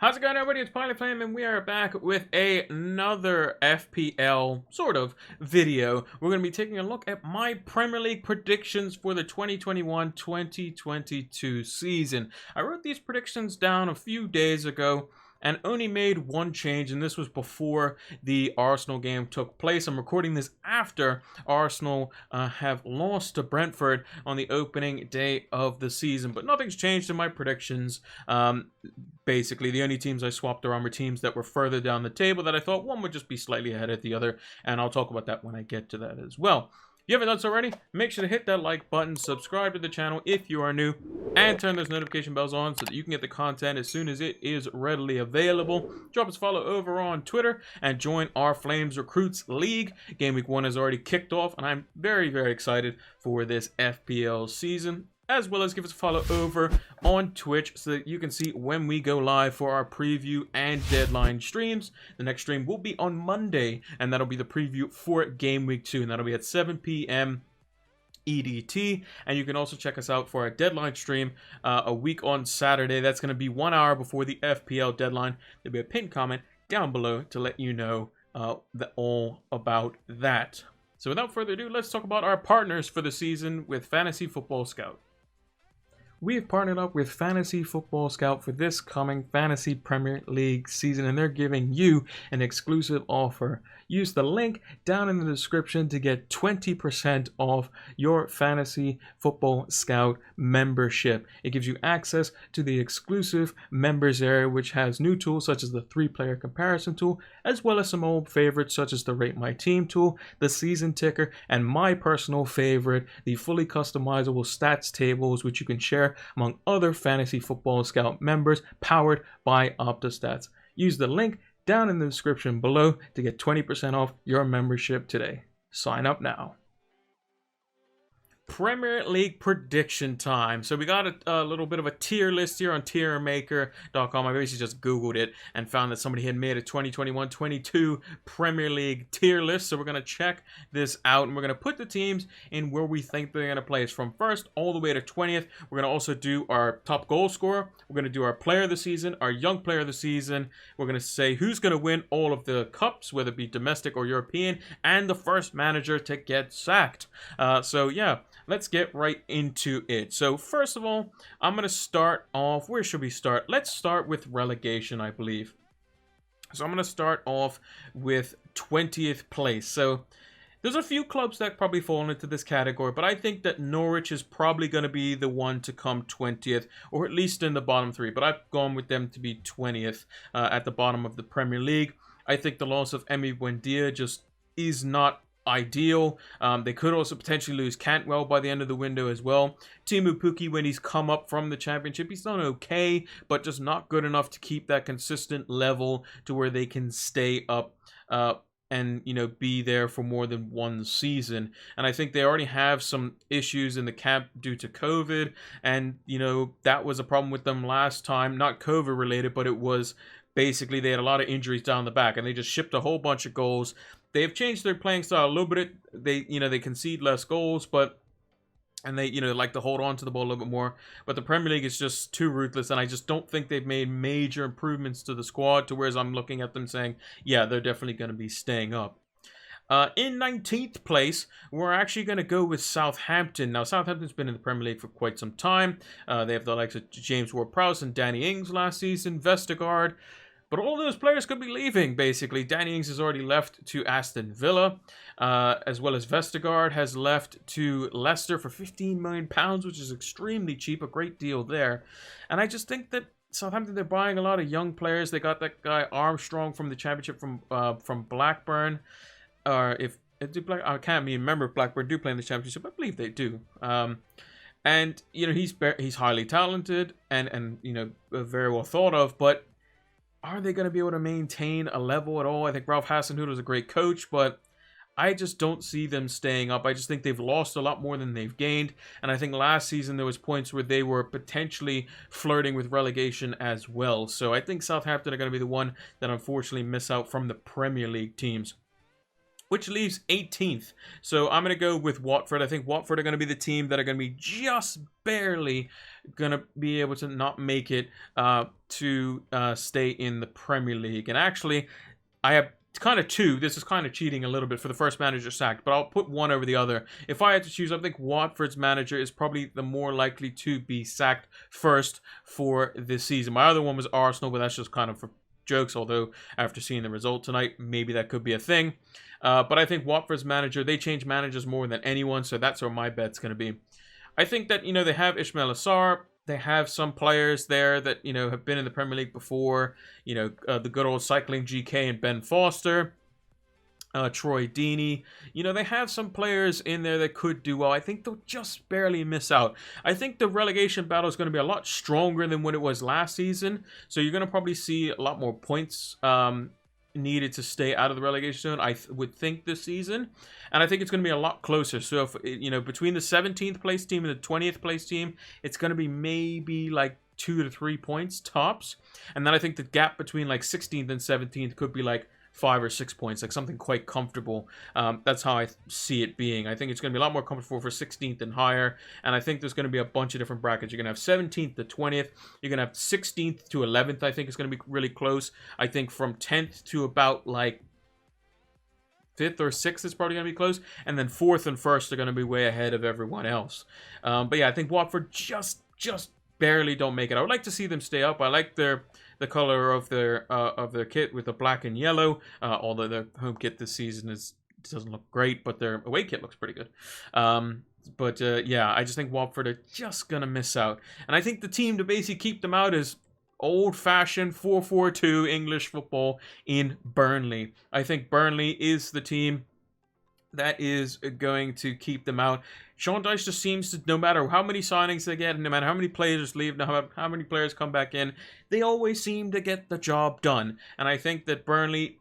How's it going, everybody? It's Pilot Flame, and we are back with another FPL sort of video. We're going to be taking a look at my Premier League predictions for the 2021-2022 season. I wrote these predictions down a few days ago and only made one change, and this was before the Arsenal game took place. I'm recording this after Arsenal have lost to Brentford on the opening day of the season, but nothing's changed in my predictions. Basically, the only teams I swapped around were teams that were further down the table that I thought one would just be slightly ahead of the other, and I'll talk about that when I get to that as well. If you haven't done so already, make sure to hit that like button, subscribe to the channel if you are new, and turn those notification bells on so that you can get the content as soon as it is readily available. Drop us a follow over on Twitter and join our Flames Recruits League. Game Week 1 has already kicked off, and I'm very, very excited for this FPL season, as well as give us a follow over on Twitch so that you can see when we go live for our preview and deadline streams. The next stream will be on Monday, and that'll be the preview for Game Week 2, and that'll be at 7 p.m. EDT. And you can also check us out for our deadline stream a week on Saturday. That's going to be 1 hour before the FPL deadline. There'll be a pinned comment down below to let you know all about that. So without further ado, let's talk about our partners for the season with Fantasy Football Scout. We have partnered up with Fantasy Football Scout for this coming Fantasy Premier League season, and they're giving you an exclusive offer. Use the link down in the description to get 20% off your Fantasy Football Scout membership. It gives you access to the exclusive members area, which has new tools such as the 3-player comparison tool, as well as some old favorites such as the Rate My Team tool, the Season Ticker, and my personal favorite, the fully customizable stats tables, which you can share among other Fantasy Football Scout members, powered by Opta Stats. Use the link down in the description below to get 20% off your membership today. Sign up now. Premier League prediction time. So we got a little bit of a tier list here on tiermaker.com. I basically just Googled it and found that somebody had made a 2021-22 Premier League tier list. So we're going to check this out, and we're going to put the teams in where we think they're going to place from first all the way to 20th. We're going to also do our top goal scorer. We're going to do our player of the season, our young player of the season. We're going to say who's going to win all of the cups, whether it be domestic or European, and the first manager to get sacked. So yeah, let's get right into it. So first of all, I'm going to start off, where should we start? Let's start with relegation, I believe. So I'm going to start off with 20th place. So there's a few clubs that probably fall into this category, but I think that Norwich is probably going to be the one to come 20th, or at least in the bottom 3. But I've gone with them to be 20th at the bottom of the Premier League. I think the loss of Emi Buendia just is not ideal. They could also potentially lose Cantwell by the end of the window as well. Timu Pukki, when he's come up from the championship, he's done okay, but just not good enough to keep that consistent level to where they can stay up and, you know, be there for more than one season. And I think they already have some issues in the camp due to COVID, and, you know, that was a problem with them last time. Not COVID related, but it was basically they had a lot of injuries down the back, and they just shipped a whole bunch of goals. They have changed their playing style a little bit. They concede less goals, and they, like to hold on to the ball a little bit more. But the Premier League is just too ruthless, and I just don't think they've made major improvements to the squad, to whereas I'm looking at them saying, yeah, they're definitely going to be staying up. In 19th place, we're actually going to go with Southampton. Now, Southampton's been in the Premier League for quite some time. They have the likes of James Ward-Prowse and Danny Ings last season, Vestergaard. But all those players could be leaving, basically. Danny Ings has already left to Aston Villa, as well as Vestergaard has left to Leicester for £15 million, which is extremely cheap, a great deal there. And I just think that Southampton, they're buying a lot of young players. They got that guy Armstrong from the Championship from Blackburn. I can't remember if Blackburn do play in the Championship. I believe they do. And, he's highly talented and very well thought of, but are they going to be able to maintain a level at all? I think Ralph Hasenhüttl is a great coach, but I just don't see them staying up. I just think they've lost a lot more than they've gained. And I think last season there was points where they were potentially flirting with relegation as well. So I think Southampton are going to be the one that unfortunately miss out from the Premier League teams. which leaves 18th. So I'm going to go with Watford. I think Watford are going to be the team that are going to be just barely going to be able to not make it to stay in the Premier League. And actually, I have kind of two. This is kind of cheating a little bit for the first manager sacked, but I'll put one over the other. If I had to choose, I think Watford's manager is probably the more likely to be sacked first for this season. My other one was Arsenal, but that's just kind of for jokes, although after seeing the result tonight, maybe that could be a thing. But I think Watford's manager, they change managers more than anyone, so that's where my bet's going to be. I think that, they have Ismail Assar. They have some players there that, have been in the Premier League before. The good old cycling GK and Ben Foster. Troy Deeney. They have some players in there that could do well. I think they'll just barely miss out. I think the relegation battle is going to be a lot stronger than what it was last season. So you're going to probably see a lot more points needed to stay out of the relegation zone, I would think, this season. And I think it's going to be a lot closer. So, if between the 17th place team and the 20th place team, it's going to be maybe like 2 to 3 points tops. And then I think the gap between like 16th and 17th could be like 5 or 6 points, like something quite comfortable. That's how I see it being. I think it's going to be a lot more comfortable for 16th and higher, and I think there's going to be a bunch of different brackets. You're going to have 17th to 20th. You're going to have 16th to 11th. I think it's going to be really close. I think from 10th to about like 5th or 6th is probably going to be close, and then 4th and 1st are going to be way ahead of everyone else. But yeah, I think Watford just barely don't make it. I would like to see them stay up. I like the color of their kit with the black and yellow, although their home kit this season doesn't look great, but their away kit looks pretty good. Yeah, I just think Watford are just gonna miss out, and I think the team to basically keep them out is old-fashioned 4-4-2 English football in Burnley. I think Burnley is the team that is going to keep them out. Sean Dyche just seems to, no matter how many signings they get, no matter how many players leave, no matter how many players come back in, they always seem to get the job done. And I think that Burnley,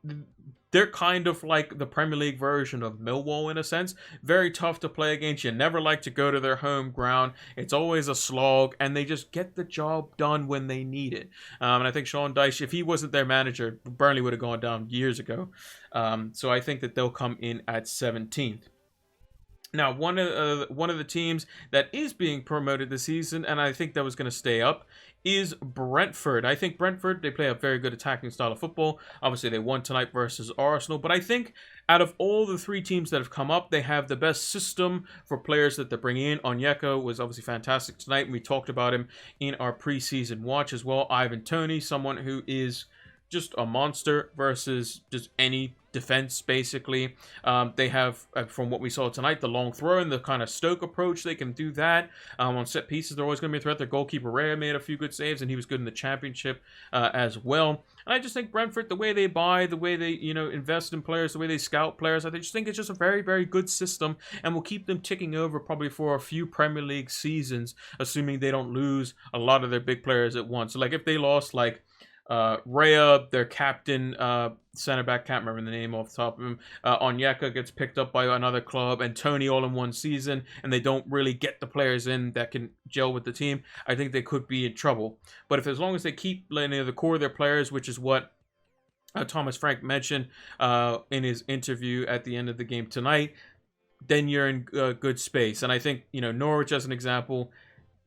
they're kind of like the Premier League version of Millwall in a sense. Very tough to play against. You never like to go to their home ground. It's always a slog, and they just get the job done when they need it. And I think Sean Dyche, if he wasn't their manager, Burnley would have gone down years ago. So I think that they'll come in at 17th. Now, one of the teams that is being promoted this season, and I think that was going to stay up, is Brentford. I think Brentford, they play a very good attacking style of football. Obviously, they won tonight versus Arsenal, but I think out of all the three teams that have come up, they have the best system for players that they're bringing in. Onyeka was obviously fantastic tonight, and we talked about him in our preseason watch as well. Ivan Toney, someone who is just a monster versus just any defense, basically. They have, from what we saw tonight, the long throw and the kind of Stoke approach. They can do that. On set pieces, they're always going to be a threat. Their goalkeeper, Raya, made a few good saves, and he was good in the championship as well. And I just think Brentford, the way they buy, the way they, invest in players, the way they scout players, I just think it's just a very, very good system, and will keep them ticking over probably for a few Premier League seasons, assuming they don't lose a lot of their big players at once. So, like, if they lost, like, Raya, their captain, center back, can't remember the name off the top of him. Onyeka gets picked up by another club, and Toney all in one season, and they don't really get the players in that can gel with the team. I think they could be in trouble. But if as long as they keep the core of their players, which is what Thomas Frank mentioned in his interview at the end of the game tonight, then you're in good space. And I think Norwich, as an example,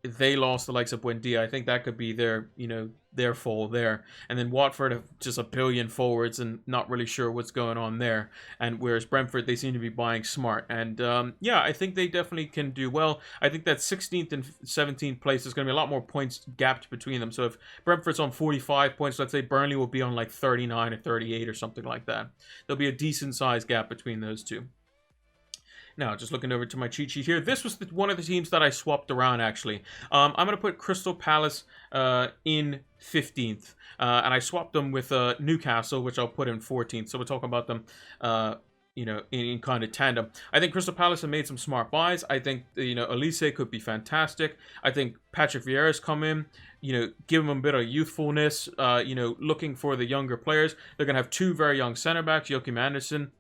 they lost the likes of Buendia. I think that could be their fall there. And then Watford have just a billion forwards and not really sure what's going on there. And whereas Brentford, they seem to be buying smart. And I think they definitely can do well. I think that 16th and 17th place is going to be a lot more points gapped between them. So if Brentford's on 45 points, let's say Burnley will be on like 39 or 38 or something like that. There'll be a decent sized gap between those two. Now, just looking over to my cheat sheet here, this was one of the teams that I swapped around, actually. I'm going to put Crystal Palace in 15th, and I swapped them with Newcastle, which I'll put in 14th. So we're talking about them, in kind of tandem. I think Crystal Palace have made some smart buys. I think, Elise could be fantastic. I think Patrick Vieira's come in, give them a bit of youthfulness, looking for the younger players. They're going to have two very young center backs, Joachim Andersen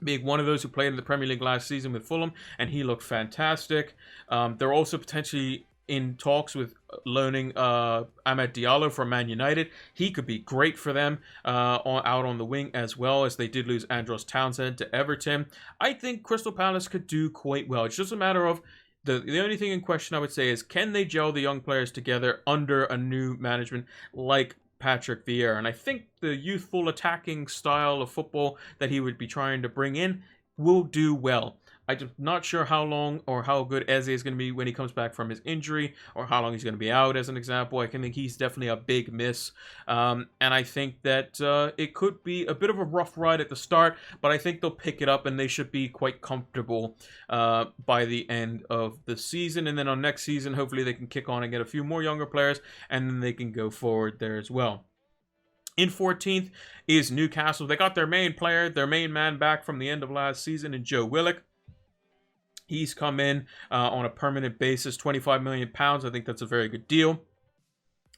being one of those who played in the Premier League last season with Fulham, and he looked fantastic. They're also potentially in talks with loaning Amad Diallo from Man United. He could be great for them out on the wing, as well as they did lose Andros Townsend to Everton. I think Crystal Palace could do quite well. It's just a matter of the only thing in question, I would say, is can they gel the young players together under a new management like Patrick Vieira? And I think the youthful attacking style of football that he would be trying to bring in will do well. I'm not sure how long or how good Eze is going to be when he comes back from his injury, or how long he's going to be out, as an example. I can think he's definitely a big miss. And I think that it could be a bit of a rough ride at the start, but I think they'll pick it up and they should be quite comfortable by the end of the season. And then on next season, hopefully they can kick on and get a few more younger players, and then they can go forward there as well. In 14th is Newcastle. They got their main player, their main man back from the end of last season in Joe Willock. He's come in on a permanent basis, £25 million. I think that's a very good deal.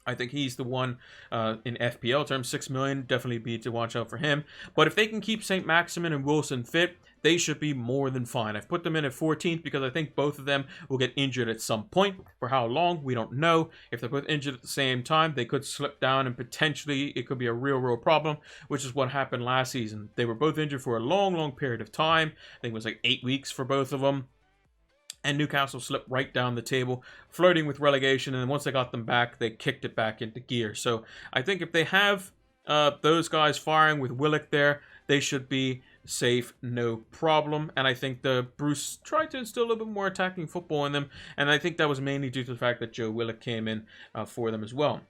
I think he's the one in FPL terms, $6 million. Definitely be to watch out for him. But if they can keep St. Maximin and Wilson fit, they should be more than fine. I've put them in at 14th because I think both of them will get injured at some point. For how long, we don't know. If they're both injured at the same time, they could slip down and potentially it could be a real problem, which is what happened last season. They were both injured for a long period of time. I think it was like 8 weeks for both of them. And Newcastle slipped right down the table, flirting with relegation. And then once they got them back, they kicked it back into gear. So I think if they have those guys firing with Willock there, they should be safe, no problem. And I think Bruce tried to instill a little bit more attacking football in them. And I think that was mainly due to the fact that Joe Willock came in for them as well.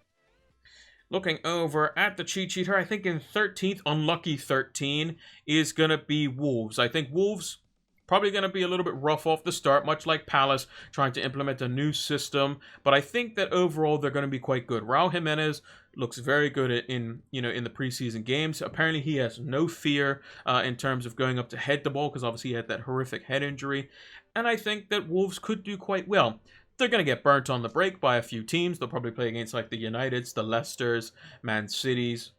Looking over at the cheat sheet here, I think in 13th, unlucky 13, is going to be Wolves. I think Wolves probably going to be a little bit rough off the start, much like Palace, trying to implement a new system. But I think that overall they're going to be quite good. Raul Jimenez looks very good in the preseason games. Apparently he has no fear in terms of going up to head the ball, because obviously he had that horrific head injury. And I think that Wolves could do quite well. They're going to get burnt on the break by a few teams. They'll probably play against like the Uniteds, the Leicesters, Man Cities,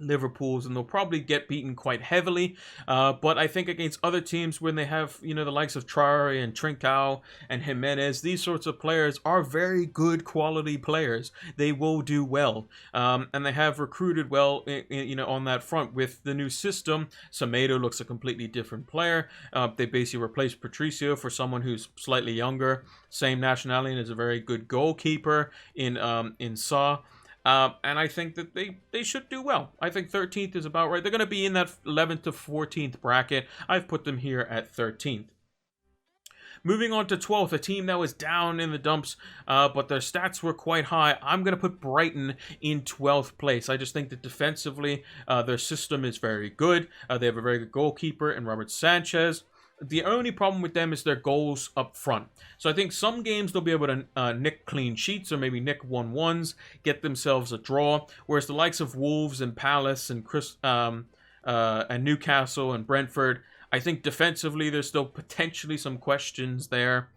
Liverpool's, and they'll probably get beaten quite heavily. But I think against other teams, when they have, the likes of Traore and Trincao and Jimenez, these sorts of players are very good quality players. They will do well. And they have recruited well, on that front with the new system. Semedo looks a completely different player. They basically replaced Patricio for someone who's slightly younger, same nationality, and is a very good goalkeeper in Sa. And I think that they should do well. I think 13th is about right. They're going to be in that 11th to 14th bracket. I've put them here at 13th. Moving on to 12th, a team that was down in the dumps, but their stats were quite high. I'm going to put Brighton in 12th place. I just think that defensively, their system is very good. They have a very good goalkeeper in Robert Sanchez. The only problem with them is their goals up front. So I think some games they'll be able to nick clean sheets or maybe nick 1-1s, get themselves a draw. Whereas the likes of Wolves and Palace and Newcastle and Brentford, I think defensively there's still potentially some questions there.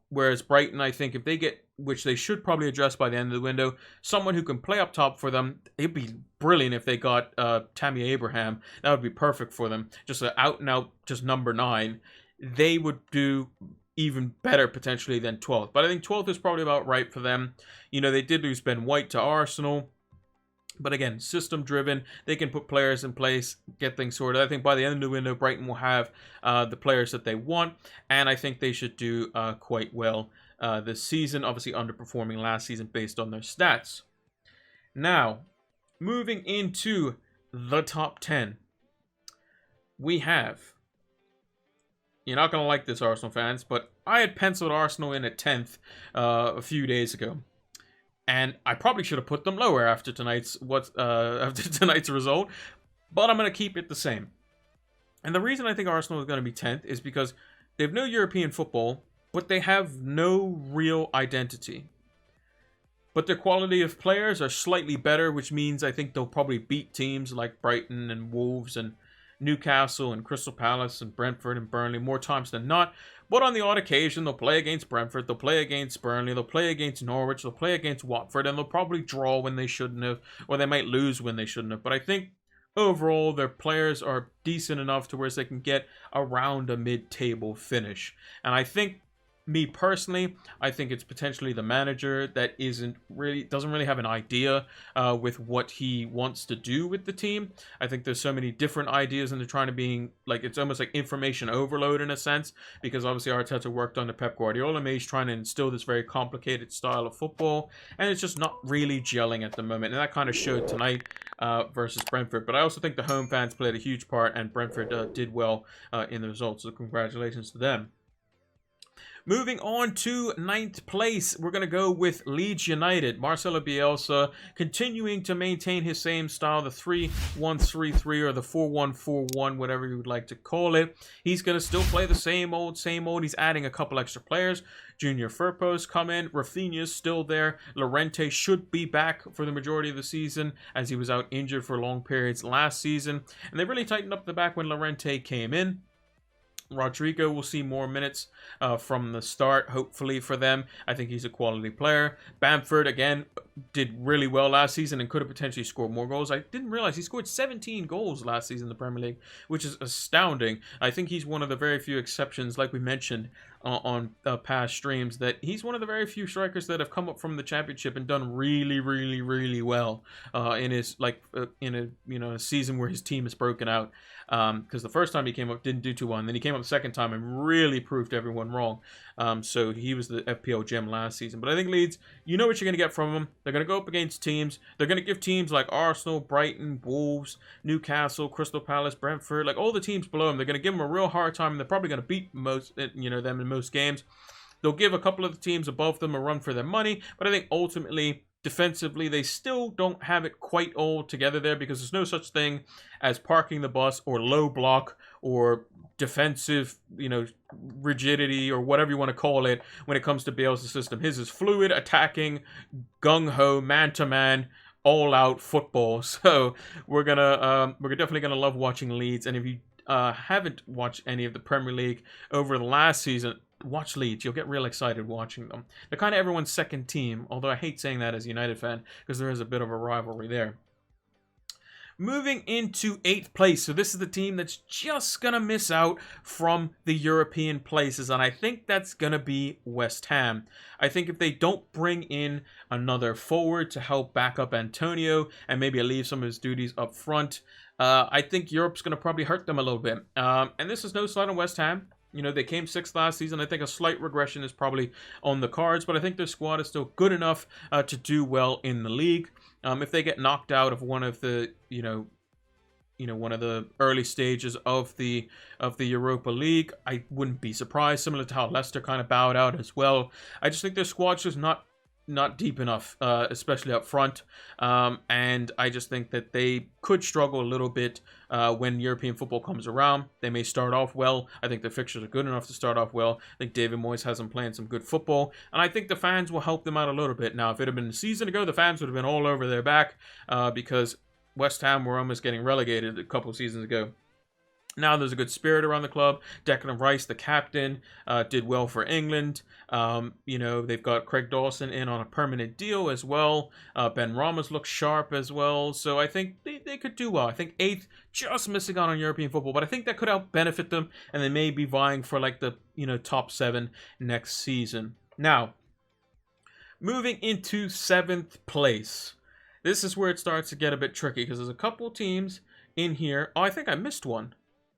Whereas Brighton, I think if they get, which they should probably address by the end of the window, someone who can play up top for them, it'd be brilliant if they got Tammy Abraham. That would be perfect for them. Just an out-and-out, just number 9. They would do even better potentially than 12th. But I think 12th is probably about right for them. They did lose Ben White to Arsenal. But again, system driven, they can put players in place, get things sorted. I think by the end of the window, Brighton will have the players that they want, and I think they should do quite well this season, obviously underperforming last season based on their stats. Now, moving into the top 10, we have, you're not going to like this, Arsenal fans, but I had penciled Arsenal in at 10th a few days ago. And I probably should have put them lower after tonight's result, but I'm going to keep it the same. And the reason I think Arsenal is going to be 10th is because they have no European football, but they have no real identity. But their quality of players are slightly better, which means I think they'll probably beat teams like Brighton and Wolves and Newcastle and Crystal Palace and Brentford and Burnley more times than not. But on the odd occasion, they'll play against Brentford, they'll play against Burnley, they'll play against Norwich, they'll play against Watford, and they'll probably draw when they shouldn't have, or they might lose when they shouldn't have. But I think overall, their players are decent enough to where they can get around a mid-table finish. And I think Me personally, I think it's potentially the manager that doesn't really have an idea with what he wants to do with the team. I think there's so many different ideas, and they're trying to be like, it's almost like information overload in a sense, because obviously Arteta worked under Pep Guardiola. Maybe he's trying to instill this very complicated style of football, and it's just not really gelling at the moment, and that kind of showed tonight versus Brentford. But I also think the home fans played a huge part, and Brentford did well in the results, so congratulations to them. Moving on to 9th place, we're going to go with Leeds United. Marcelo Bielsa continuing to maintain his same style, the 3-1-3-3 or the 4-1-4-1, whatever you would like to call it. He's going to still play the same old. He's adding a couple extra players. Junior Firpo's come in. Rafinha's still there. Llorente should be back for the majority of the season, as he was out injured for long periods last season. And they really tightened up the back when Llorente came in. Rodrigo will see more minutes from the start, hopefully, for them. I think he's a quality player. Bamford, again, did really well last season and could have potentially scored more goals. I didn't realize he scored 17 goals last season in the Premier League, which is astounding. I think he's one of the very few exceptions, like we mentioned on past streams, that he's one of the very few strikers that have come up from the Championship and done really, really, really well in his in a season where his team is broken out. Because the first time he came up didn't do too well, and then he came up the second time and really proved everyone wrong. So he was the FPL gem last season. But I think Leeds, you know what you're going to get from them. They're going to go up against teams. They're going to give teams like Arsenal, Brighton, Wolves, Newcastle, Crystal Palace, Brentford, like all the teams below them. They're going to give them a real hard time, and they're probably going to beat them in most games. They'll give a couple of the teams above them a run for their money, but I think ultimately, defensively, they still don't have it quite all together there, because there's no such thing as parking the bus or low block or defensive, rigidity or whatever you want to call it when it comes to Bielsa's system. His is fluid, attacking, gung-ho, man-to-man, all-out football. So we're definitely gonna love watching Leeds. And if you haven't watched any of the Premier League over the last season, watch Leeds. You'll get real excited watching them. They're kind of everyone's second team, although I hate saying that as a United fan, because there is a bit of a rivalry there. Moving into 8th place. So this is the team that's just going to miss out from the European places, and I think that's going to be West Ham. I think if they don't bring in another forward to help back up Antonio and maybe leave some of his duties up front, I think Europe's going to probably hurt them a little bit. And this is no slight on West Ham. They came 6th last season. I think a slight regression is probably on the cards, but I think their squad is still good enough to do well in the league. If they get knocked out of one of the, one of the early stages of the Europa League, I wouldn't be surprised. Similar to how Leicester kind of bowed out as well. I just think their squad's just not deep enough, especially up front. And I just think that they could struggle a little bit when European football comes around. They may start off well. I think the fixtures are good enough to start off well. I think David Moyes has them playing some good football, and I think the fans will help them out a little bit. Now, if it had been a season ago, the fans would have been all over their back because West Ham were almost getting relegated a couple of seasons ago. Now there's a good spirit around the club. Declan Rice, the captain, did well for England. They've got Craig Dawson in on a permanent deal as well. Ben Ramos looks sharp as well. So I think they could do well. I think 8th, just missing out on European football. But I think that could help benefit them. And they may be vying for like the top 7 next season. Now, moving into 7th place. This is where it starts to get a bit tricky, because there's a couple teams in here. Oh, I think I missed one.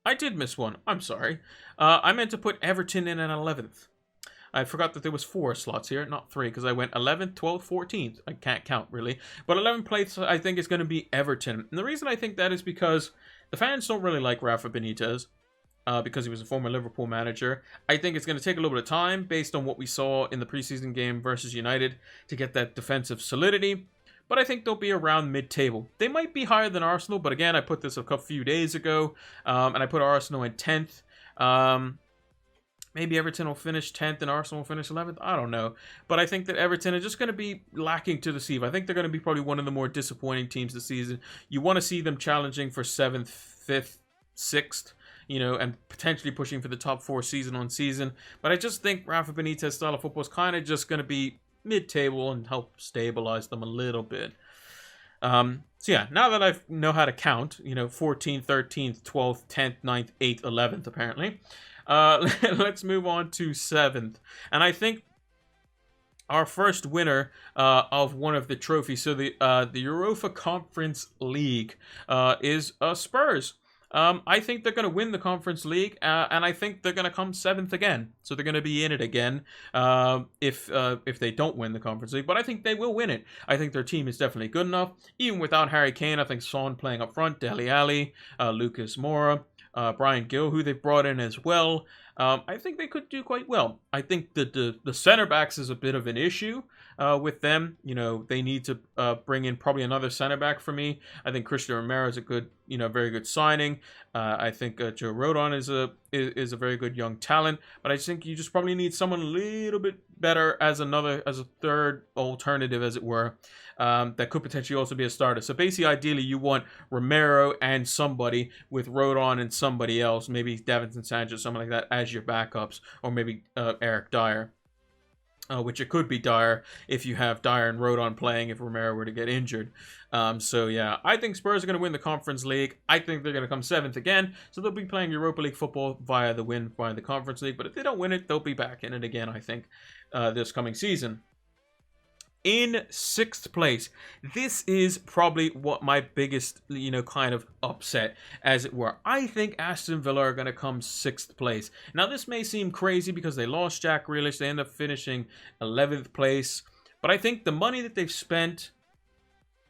I did miss one. I'm sorry. I meant to put Everton in at 11th. I forgot that there was 4 slots here, not 3, because I went 11th, 12th, 14th. I can't count, really. But 11th place, I think, is going to be Everton. And the reason I think that is because the fans don't really like Rafa Benitez, because he was a former Liverpool manager. I think it's going to take a little bit of time, based on what we saw in the preseason game versus United, to get that defensive solidity. But I think they'll be around mid-table. They might be higher than Arsenal, but again, I put this a few days ago, and I put Arsenal in 10th. Maybe Everton will finish 10th and Arsenal will finish 11th. I don't know. But I think that Everton are just going to be lacking to deceive. I think they're going to be probably one of the more disappointing teams this season. You want to see them challenging for 7th, 5th, 6th, and potentially pushing for the top 4 season on season. But I just think Rafa Benitez's style of football is kind of just going to be mid-table and help stabilize them a little bit. So yeah, now that I know how to count, 14th, 13th, 12th, 10th, 9th, 8th, 11th apparently, Let's move on to 7th. And I think our first winner of one of the trophies, so the Europa Conference League, is Spurs. I think they're going to win the Conference League, and I think they're going to come 7th again. So they're going to be in it again if they don't win the Conference League. But I think they will win it. I think their team is definitely good enough. Even without Harry Kane, I think Son playing up front, Dele Alli, Lucas Moura, Brian Gill, who they've brought in as well. I think they could do quite well. I think that the center backs is a bit of an issue with them. You know, they need to bring in probably another center back for me. I think Christian Romero is a good, very good signing. I think Joe Rodon is a very good young talent, but I think you just probably need someone a little bit better as a third alternative, as it were, that could potentially also be a starter. So basically, ideally, you want Romero and somebody with Rodon and somebody else, maybe Davinson Sanchez, something like that, as your backups, or maybe Eric Dyer. Which it could be Dyer if you have Dyer and Rodon playing if Romero were to get injured. So yeah, I think Spurs are going to win the Conference League. I think they're going to come 7th again. So they'll be playing Europa League football via the Conference League. But if they don't win it, they'll be back in it again, I think, this coming season. In 6th place, this is probably what my biggest, kind of upset, as it were. I think Aston Villa are going to come 6th place. Now, this may seem crazy because they lost Jack Grealish. They end up finishing 11th place. But I think the money that they've spent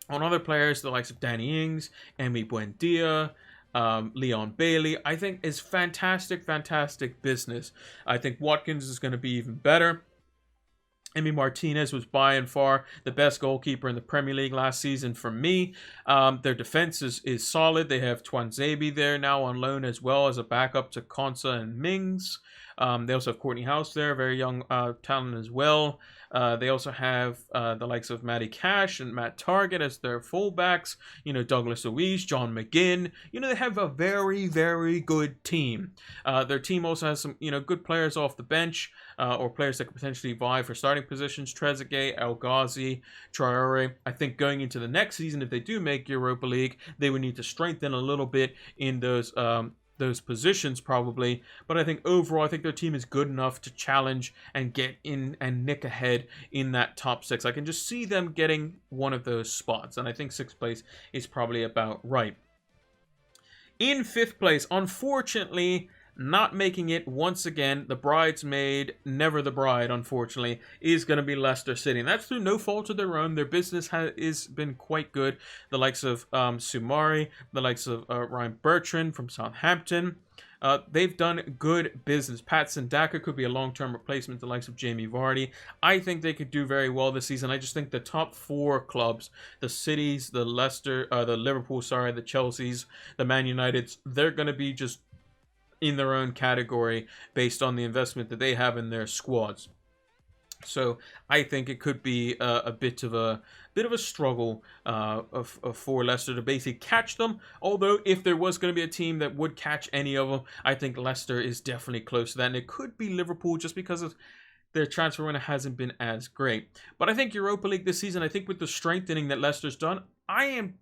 on other players, the likes of Danny Ings, Emi Buendia, Leon Bailey, I think is fantastic business. I think Watkins is going to be even better. Emi Martinez was by and far the best goalkeeper in the Premier League last season for me. Their defense is solid. They have Tuanzebe there now on loan as well as a backup to Konsa and Mings. They also have Courtney House there, very young talent as well. They also have the likes of Matty Cash and Matt Target as their fullbacks. Douglas Luiz, John McGinn. They have a very, very good team. Their team also has some, good players off the bench or players that could potentially vie for starting positions. Trezeguet, El Ghazi, Traore. I think going into the next season, if they do make Europa League, they would need to strengthen a little bit in those positions probably, but I think overall I think their team is good enough to challenge and get in and nick ahead in that top 6. I can just see them getting one of those spots, and I think 6th place is probably about right. In 5th place, unfortunately, not making it once again, the bridesmaid, never the bride, unfortunately, is going to be Leicester City. And that's through no fault of their own. Their business has been quite good. The likes of Sumari, the likes of Ryan Bertrand from Southampton. They've done good business. Patson Daka could be a long-term replacement, the likes of Jamie Vardy. I think they could do very well this season. I just think the top 4 clubs, the Cities, the Leicester, the Liverpool, the Chelseas, the Man Uniteds, they're going to be just in their own category based on the investment that they have in their squads. So I think it could be a bit of a struggle for Leicester to basically catch them. Although if there was going to be a team that would catch any of them, I think Leicester is definitely close to that, and it could be Liverpool just because of their transfer window hasn't been as great. But I think Europa League this season, I think with the strengthening that Leicester's done, I am,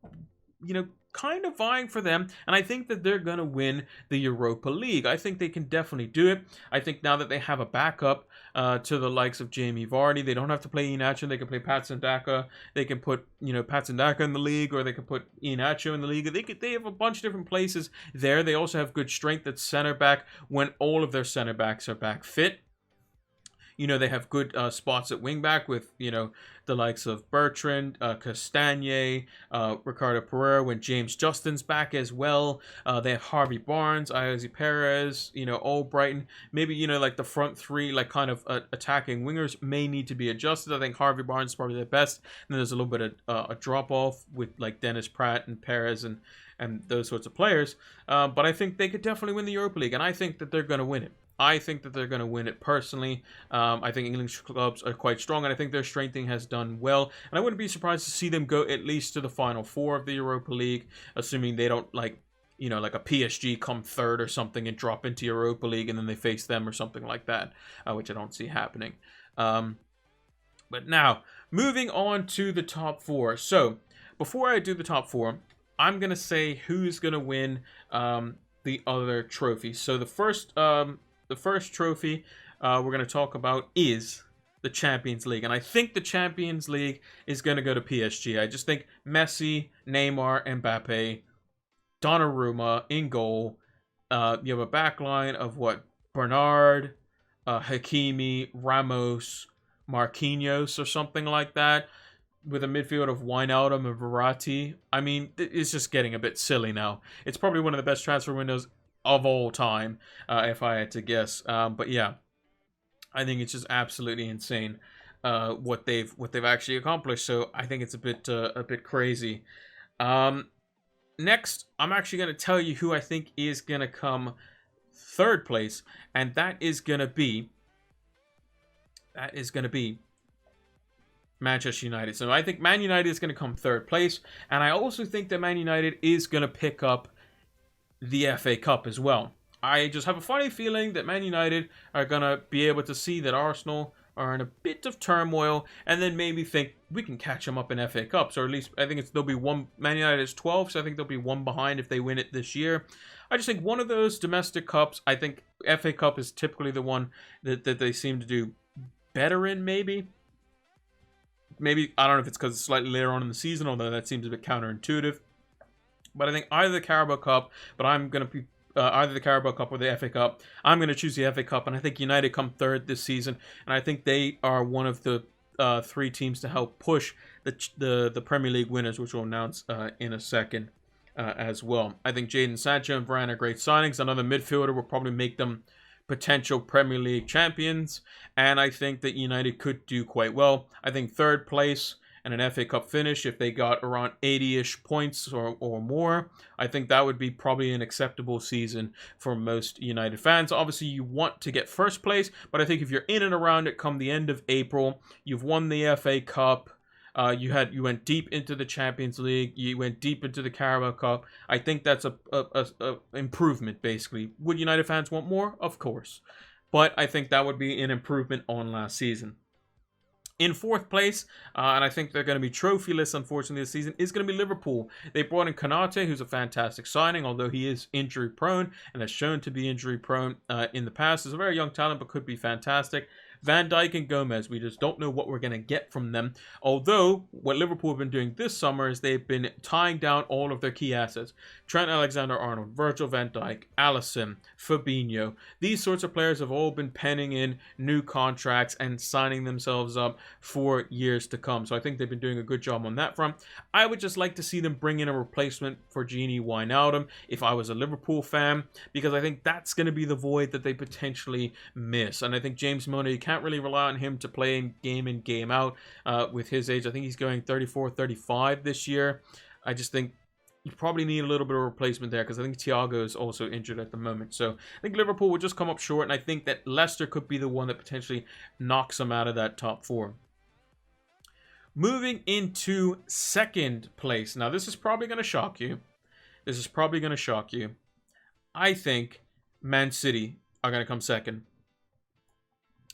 kind of vying for them, and I think that they're going to win the Europa League. I think they can definitely do it. I think now that they have a backup to the likes of Jamie Vardy, they don't have to play Iheanacho. They can play Patson Daka. They can put, Patson Daka in the league, or they can put Iheanacho in the league. They have a bunch of different places there. They also have good strength at center back when all of their center backs are back fit. They have good spots at wingback with, the likes of Bertrand, Castagne, Ricardo Pereira when James Justin's back as well. They have Harvey Barnes, Iosi Perez, Albrighton. Maybe, like the front 3, like kind of attacking wingers may need to be adjusted. I think Harvey Barnes is probably the best. And then there's a little bit of a drop-off with like Dennis Pratt and Perez and those sorts of players. But I think they could definitely win the Europa League, and I think that they're going to win it. I think that they're going to win it personally. I think English clubs are quite strong, and I think their strengthening has done well. And I wouldn't be surprised to see them go at least to the final 4 of the Europa League, assuming they don't like a PSG come 3rd or something and drop into Europa League and then they face them or something like that, which I don't see happening. But now, moving on to the top 4. So, before I do the top 4, I'm going to say who's going to win the other trophies. So the first the first trophy we're going to talk about is the Champions League. And I think the Champions League is going to go to PSG. I just think Messi, Neymar, Mbappe, Donnarumma in goal. You have a back line of what? Bernard, Hakimi, Ramos, Marquinhos, or something like that, with a midfield of Wijnaldum and Verratti. I mean, it's just getting a bit silly now. It's probably one of the best transfer windows of all time, if I had to guess. But yeah, I think it's just absolutely insane what they've actually accomplished. So I think it's a bit crazy. Next, I'm actually going to tell you who I think is going to come third place, and that is going to be Manchester United. So I think Man United is going to come third place, and I also think that Man United is going to pick up the FA Cup as well. I just have a funny feeling that Man United are going to be able to see that Arsenal are in a bit of turmoil, and then maybe think we can catch them up in FA Cups, or at least I think they'll be one. Man United is 12, so I think they'll be one behind if they win it this year. I just think one of those domestic cups, I think FA Cup is typically the one that they seem to do better in, maybe. I don't know if it's because it's slightly later on in the season, although that seems a bit counterintuitive. But I think either the Carabao Cup, but I'm going to be either the Carabao Cup or the FA Cup. I'm going to choose the FA Cup, and I think United come third this season, and I think they are one of the three teams to help push the Premier League winners, which we'll announce in a second as well. I think Jadon Sancho and Varane are great signings. Another midfielder will probably make them potential Premier League champions, and I think that United could do quite well. I think third place and an FA Cup finish, if they got around 80-ish points or more, I think that would be probably an acceptable season for most United fans. Obviously, you want to get first place, but I think if you're in and around it come the end of April, you've won the FA Cup, you went deep into the Champions League, you went deep into the Carabao Cup. I think that's a improvement, basically. Would United fans want more? Of course. But I think that would be an improvement on last season. In fourth place, and I think they're going to be trophyless, unfortunately, this season, is going to be Liverpool. They brought in Konate, who's a fantastic signing, although he is injury-prone, and has shown to be injury-prone in the past. He's a very young talent, but could be fantastic. Van Dijk and Gomez, we just don't know what we're going to get from them. Although, what Liverpool have been doing this summer is they've been tying down all of their key assets. Trent Alexander-Arnold, Virgil van Dijk, Alisson, Fabinho. These sorts of players have all been penning in new contracts and signing themselves up for years to come. So I think they've been doing a good job on that front. I would just like to see them bring in a replacement for Gini Wijnaldum if I was a Liverpool fan, because I think that's going to be the void that they potentially miss. And I think James Milner, you can't really rely on him to play game in, game out with his age. I think he's going 34, 35 this year. I just think you probably need a little bit of replacement there, because I think Thiago is also injured at the moment. So I think Liverpool will just come up short, and I think that Leicester could be the one that potentially knocks them out of that top four. Moving into second place. Now, this is probably going to shock you. I think Man City are going to come second.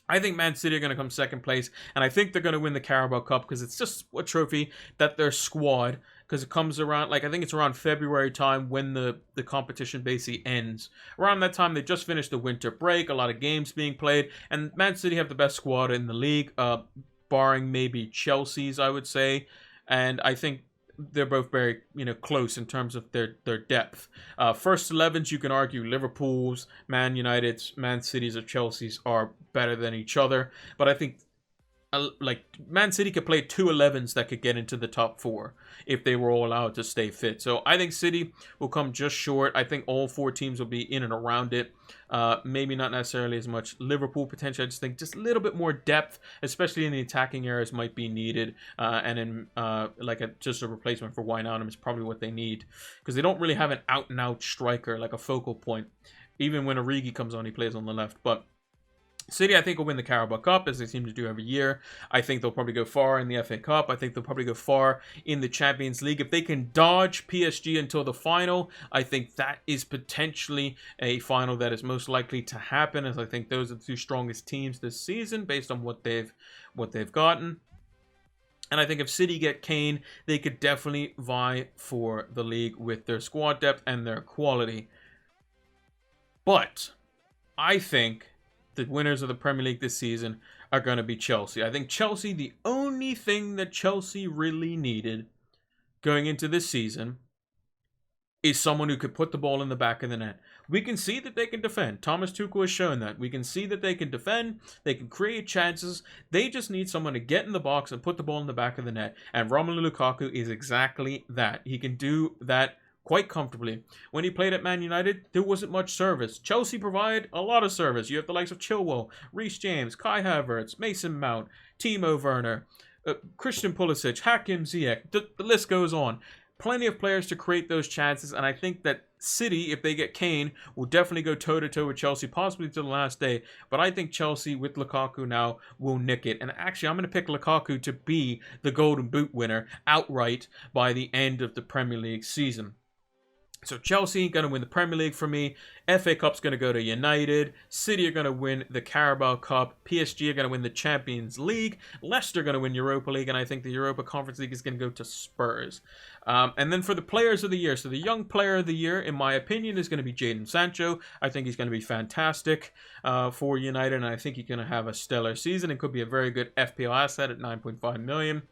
I think Man City are going to come second place, and I think they're going to win the Carabao Cup, because it's just a trophy that their squad, because it comes around, I think it's around February time when the competition basically ends. Around that time, they just finished the winter break, a lot of games being played, and Man City have the best squad in the league, barring maybe Chelsea's, I would say, and I think they're both very, close in terms of their depth. First 11s, you can argue Liverpool's, Man United's, Man City's, or Chelsea's are better than each other. But I think, Man City could play 2 11s that could get into the top 4 if they were all allowed to stay fit. So I think City will come just short. I think all 4 teams will be in and around it. Maybe not necessarily as much Liverpool potential. I just think just a little bit more depth, especially in the attacking areas, might be needed. And in just a replacement for Wijnaldum is probably what they need, because they don't really have an out-and-out striker, like a focal point. Even when Origi comes on, he plays on the left. But City, I think, will win the Carabao Cup, as they seem to do every year. I think they'll probably go far in the FA Cup. I think they'll probably go far in the Champions League. If they can dodge PSG until the final, I think that is potentially a final that is most likely to happen, as I think those are the 2 strongest teams this season based on what they've gotten. And I think if City get Kane, they could definitely vie for the league with their squad depth and their quality. But I think the winners of the Premier League this season are going to be Chelsea. I think Chelsea, the only thing that Chelsea really needed going into this season is someone who could put the ball in the back of the net. We can see that they can defend. Thomas Tuchel has shown that. We can see that they can defend. They can create chances. They just need someone to get in the box and put the ball in the back of the net. And Romelu Lukaku is exactly that. He can do that quite comfortably. When he played at Man United, there wasn't much service. Chelsea provide a lot of service. You have the likes of Chilwell, Reece James, Kai Havertz, Mason Mount, Timo Werner, Christian Pulisic, Hakim Ziyech. The list goes on. Plenty of players to create those chances, and I think that City, if they get Kane, will definitely go toe-to-toe with Chelsea, possibly to the last day. But I think Chelsea, with Lukaku now, will nick it. And actually, I'm going to pick Lukaku to be the Golden Boot winner outright by the end of the Premier League season. So Chelsea going to win the Premier League for me. FA Cup's going to go to United. City are going to win the Carabao Cup. PSG are going to win the Champions League. Leicester going to win Europa League. And I think the Europa Conference League is going to go to Spurs. And then for the players of the year. So the young player of the year, in my opinion, is going to be Jadon Sancho. I think he's going to be fantastic for United. And I think he's going to have a stellar season. It could be a very good FPL asset at 9.5 million.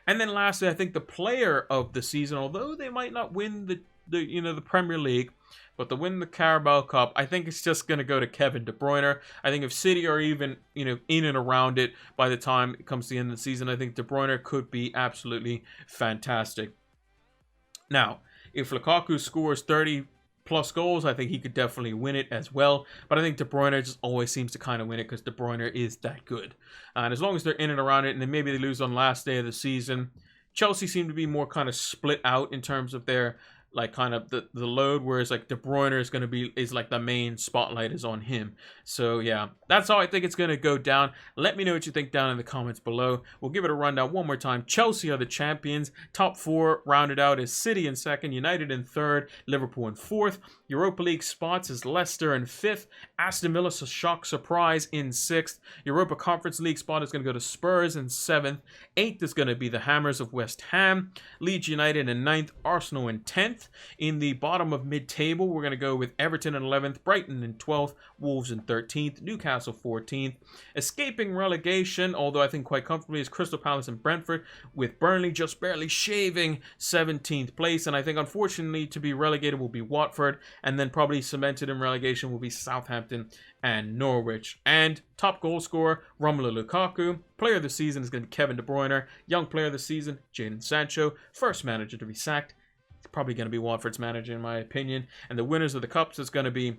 And then lastly, I think the player of the season, although they might not win the Premier League, but to win the Carabao Cup, I think it's just going to go to Kevin De Bruyne. I think if City are even, in and around it by the time it comes to the end of the season, I think De Bruyne could be absolutely fantastic. Now, if Lukaku scores 30 plus goals, I think he could definitely win it as well. But I think De Bruyne just always seems to kind of win it because De Bruyne is that good. And as long as they're in and around it, and then maybe they lose on the last day of the season, Chelsea seem to be more kind of split out in terms of their kind of the load, whereas like De Bruyne is like the main spotlight is on him. So yeah, that's how I think it's going to go down. Let me know what you think down in the comments below. We'll give it a rundown one more time. Chelsea are the champions. Top four rounded out is City in second, United in third, Liverpool in fourth. Europa League spots is Leicester in fifth, Aston Villa shock surprise in sixth. Europa Conference League spot is going to go to Spurs in seventh. Eighth is going to be the Hammers of West Ham, Leeds United in ninth, Arsenal in 10th. In the bottom of mid-table, we're going to go with Everton in 11th, Brighton in 12th, Wolves in 13th, Newcastle 14th. Escaping relegation, although I think quite comfortably, is Crystal Palace and Brentford, with Burnley just barely shaving 17th place. And I think, unfortunately, to be relegated will be Watford, and then probably cemented in relegation will be Southampton and Norwich. And top goal scorer, Romelu Lukaku. Player of the season is going to be Kevin De Bruyne. Young player of the season, Jadon Sancho. First manager to be sacked, probably going to be Watford's manager in my opinion. And the winners of the cups is going to be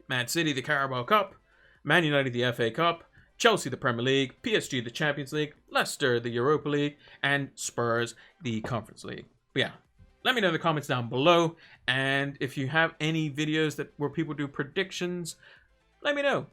Man City the Carabao Cup, Man United the FA Cup, Chelsea the Premier League, PSG the Champions League, Leicester the Europa League, and Spurs the Conference League. But yeah, let me know in the comments down below, and if you have any videos where people do predictions, let me know.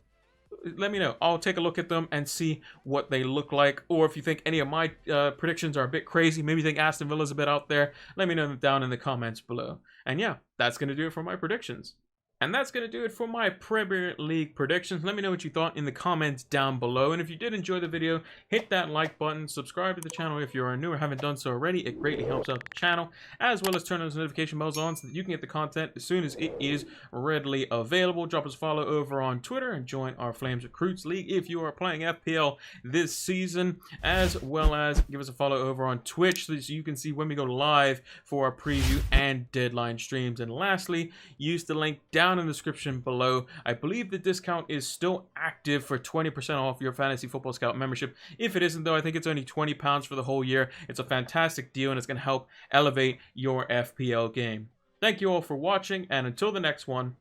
I'll take a look at them and see what they look like. Or if you think any of my predictions are a bit crazy, maybe you think Aston Villa's a bit out there, let me know down in the comments below. And yeah, that's going to do it for my predictions. And that's going to do it for my Premier League predictions. Let me know what you thought in the comments down below. And if you did enjoy the video, hit that like button, subscribe to the channel if you are new or haven't done so already. It greatly helps out the channel, as well as turn those notification bells on so that you can get the content as soon as it is readily available. Drop us a follow over on Twitter and join our Flames Recruits League if you are playing FPL this season, as well as give us a follow over on Twitch so you can see when we go live for our preview and deadline streams. And lastly, use the link down in the description below. I believe the discount is still active for 20% off your Fantasy Football Scout membership. If it isn't, though, I think it's only £20 for the whole year. It's a fantastic deal, and it's going to help elevate your FPL game. Thank you all for watching, and until the next one,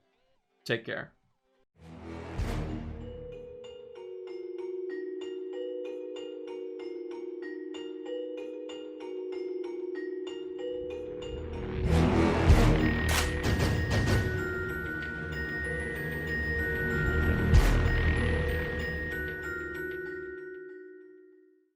take care.